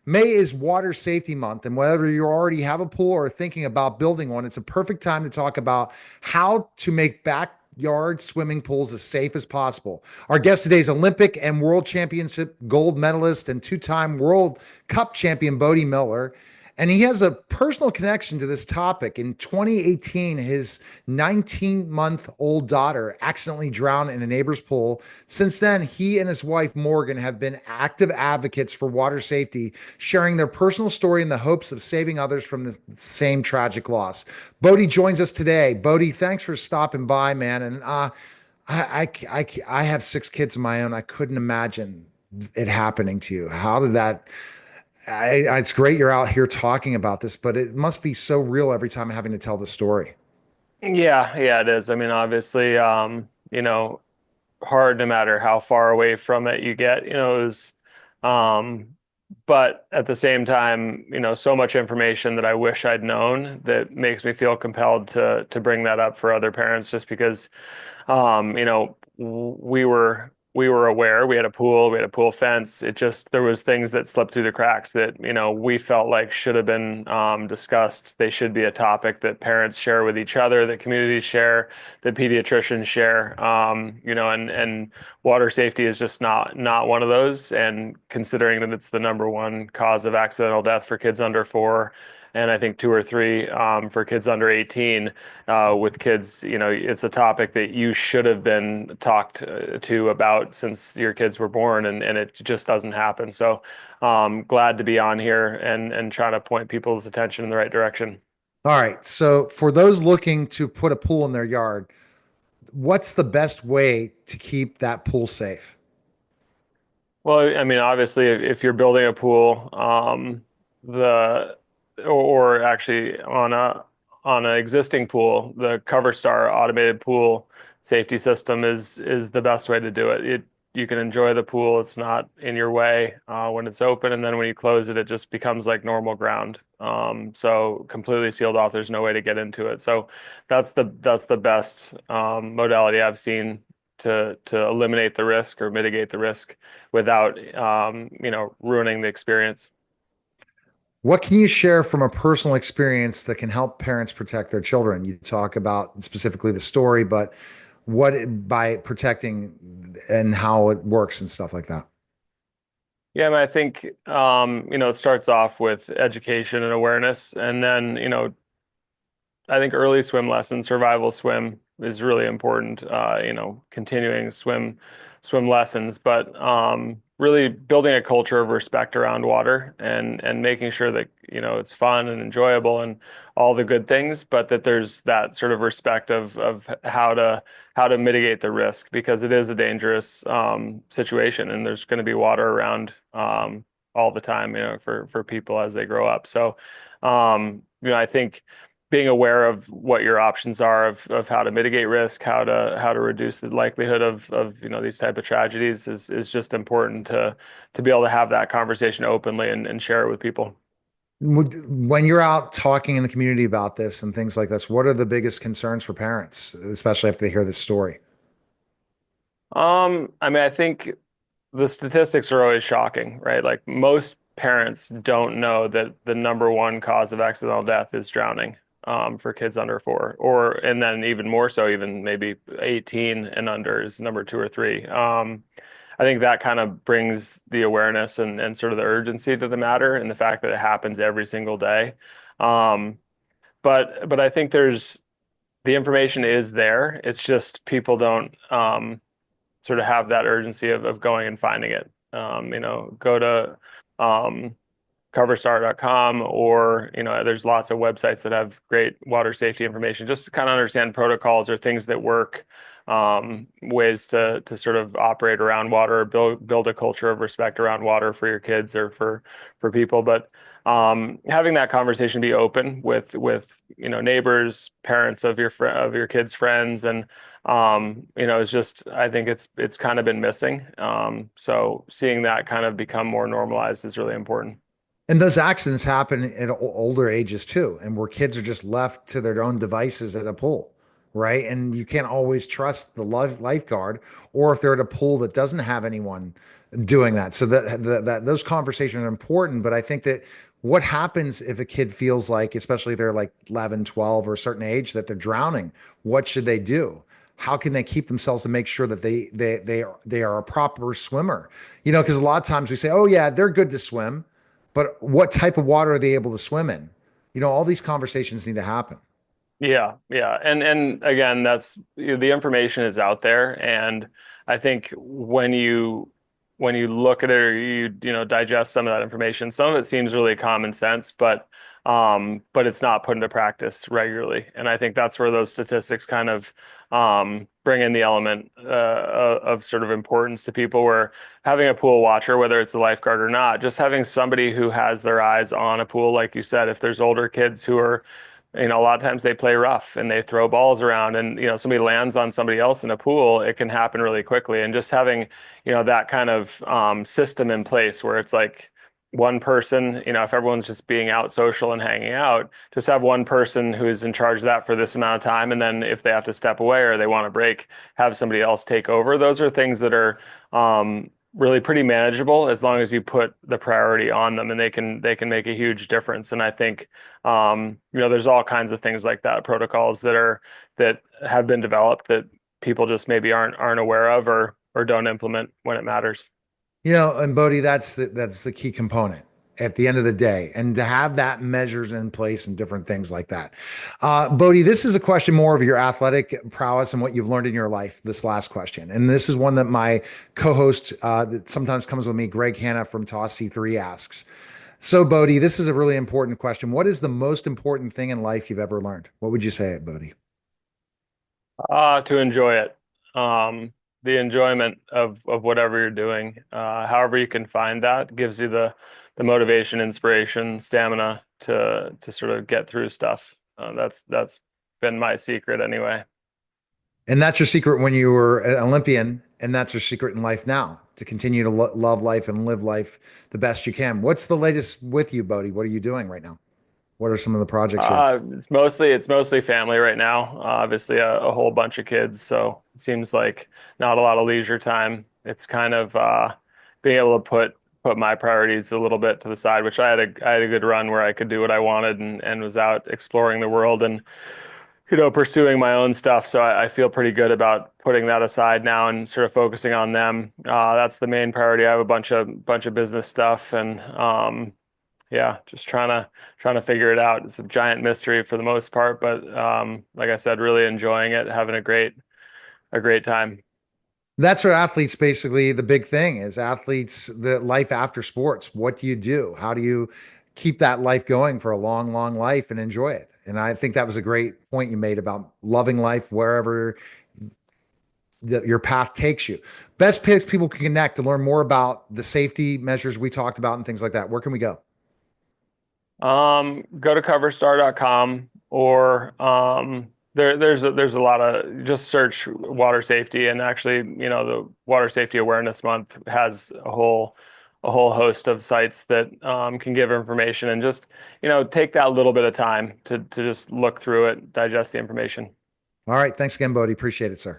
May is Water Safety Month, and whether you already have a pool or thinking about building one, it's a perfect time to talk about how to make backyard swimming pools as safe as possible. Our guest today is Olympic and World Championship gold medalist and two-time World Cup champion Bode Miller. And he has a personal connection to this topic. In 2018, his 19-month-old daughter accidentally drowned in a neighbor's pool. Since then, he and his wife, Morgan, have been active advocates for water safety, sharing their personal story in the hopes of saving others from the same tragic loss. Bode joins us today. Bode, thanks for stopping by, man. And I have six kids of my own. I couldn't imagine it happening to you. How did that? It's great you're out here talking about this, but it must be so real every time having to tell the story. Yeah, it is. I mean, obviously, hard no matter how far away from it you get, it was, um, but at the same time, so much information that I wish I'd known that makes me feel compelled to bring that up for other parents just because we were aware. We had a pool, we had a pool fence. It just there was things that slipped through the cracks that we felt like should have been discussed. They should be a topic that parents share with each other, that communities share, that pediatricians share. And water safety is just not one of those. And considering that it's the number one cause of accidental death for kids under 4, and I think 2 or 3 for kids under 18. With kids, it's a topic that you should have been talked to about since your kids were born, and it just doesn't happen. So glad to be on here and trying to point people's attention in the right direction. All right. So, for those looking to put a pool in their yard, what's the best way to keep that pool safe? Well, I mean, obviously, if you're building a pool, the or actually on an existing pool, the CoverStar automated pool safety system is the best way to do it. You can enjoy the pool; it's not in your way when it's open, and then when you close it, it just becomes like normal ground. So completely sealed off. There's no way to get into it. So that's the best modality I've seen to eliminate the risk or mitigate the risk without ruining the experience. What can you share from a personal experience that can help parents protect their children? You talk about specifically the story, but by protecting and how it works and stuff like that. Yeah, I mean, I think it starts off with education and awareness, and then I think early swim lessons, survival swim is really important. Continuing swim lessons, but really building a culture of respect around water and making sure that it's fun and enjoyable and all the good things, but that there's that sort of respect of how to mitigate the risk because it is a dangerous situation and there's going to be water around all the time, for people as they grow up. So I think being aware of what your options are of how to mitigate risk, how to reduce the likelihood of these type of tragedies is just important to be able to have that conversation openly and share it with people. When you're out talking in the community about this and things like this, what are the biggest concerns for parents, especially after they hear this story? I mean, I think the statistics are always shocking, right? Like most parents don't know that the number one cause of accidental death is drowning for kids under 4, and then even more so, even maybe 18 and under is number 2 or 3. I think that kind of brings the awareness and sort of the urgency to the matter and the fact that it happens every single day. Um, but I think the information is there. It's just people don't sort of have that urgency of going and finding it. Go to um, coverstar.com or there's lots of websites that have great water safety information just to kind of understand protocols or things that work, ways to sort of operate around water, build a culture of respect around water for your kids or for people. But having that conversation be open with neighbors, parents of your kids' friends, and it's just I think it's kind of been missing. So seeing that kind of become more normalized is really important. And those accidents happen at older ages too, and where kids are just left to their own devices at a pool, right? And you can't always trust the lifeguard, or if they're at a pool that doesn't have anyone doing that. So that those conversations are important. But I think that what happens if a kid feels like, especially if they're like 11, 12 or a certain age, that they're drowning? What should they do? How can they keep themselves to make sure that they are a proper swimmer? Because a lot of times we say, oh yeah, they're good to swim, but what type of water are they able to swim in? All these conversations need to happen. Yeah, yeah. And again, that's the information is out there. And I think when you look at it or you digest some of that information, some of it seems really common sense, but it's not put into practice regularly. And I think that's where those statistics kind of bring in the element of sort of importance to people, where having a pool watcher, whether it's a lifeguard or not, just having somebody who has their eyes on a pool, like you said, if there's older kids who are, a lot of times they play rough and they throw balls around, and somebody lands on somebody else in a pool, it can happen really quickly. And just having that kind of system in place where it's like one person, if everyone's just being out social and hanging out, just have one person who's in charge of that for this amount of time, and then if they have to step away or they want to break, have somebody else take over. Those are things that are really pretty manageable as long as you put the priority on them, and they can make a huge difference. And I think there's all kinds of things like that, protocols that have been developed that people just maybe aren't aware of or don't implement when it matters. And Bodie, that's the key component at the end of the day, and to have that measures in place and different things like that. Bodie, this is a question more of your athletic prowess and what you've learned in your life. This last question, and this is one that my co-host that sometimes comes with me, Greg Hanna from Toss C3, asks. So, Bodie, this is a really important question. What is the most important thing in life you've ever learned? What would you say, Bodie? To enjoy it. The enjoyment of whatever you're doing, however you can find that, gives you the motivation, inspiration, stamina to sort of get through stuff. That's been my secret anyway. And that's your secret when you were an Olympian, and that's your secret in life now, to continue to love life and live life the best you can. What's the latest with you, Bodie? What are you doing right now? What are some of the projects you have? It's mostly family right now. Obviously, a whole bunch of kids, so it seems like not a lot of leisure time. It's kind of being able to put my priorities a little bit to the side, which I had a good run where I could do what I wanted and was out exploring the world and pursuing my own stuff. So I feel pretty good about putting that aside now and sort of focusing on them. That's the main priority. I have a bunch of business stuff, and yeah, just trying to figure it out. It's a giant mystery for the most part, but like I said, really enjoying it, having a great time. That's what athletes, basically the big thing is, athletes, the life after sports. What do you do? How do you keep that life going for a long, long life and enjoy it? And I think that was a great point you made about loving life wherever your path takes you. Best picks people can connect to learn more about the safety measures we talked about and things like that. Where can we go? Go to coverstar.com, or there's a lot of, just search water safety, and actually, the Water Safety Awareness Month has a whole host of sites that can give information, and just take that little bit of time to just look through it, digest the information. All right. Thanks again, Bodie. Appreciate it, sir.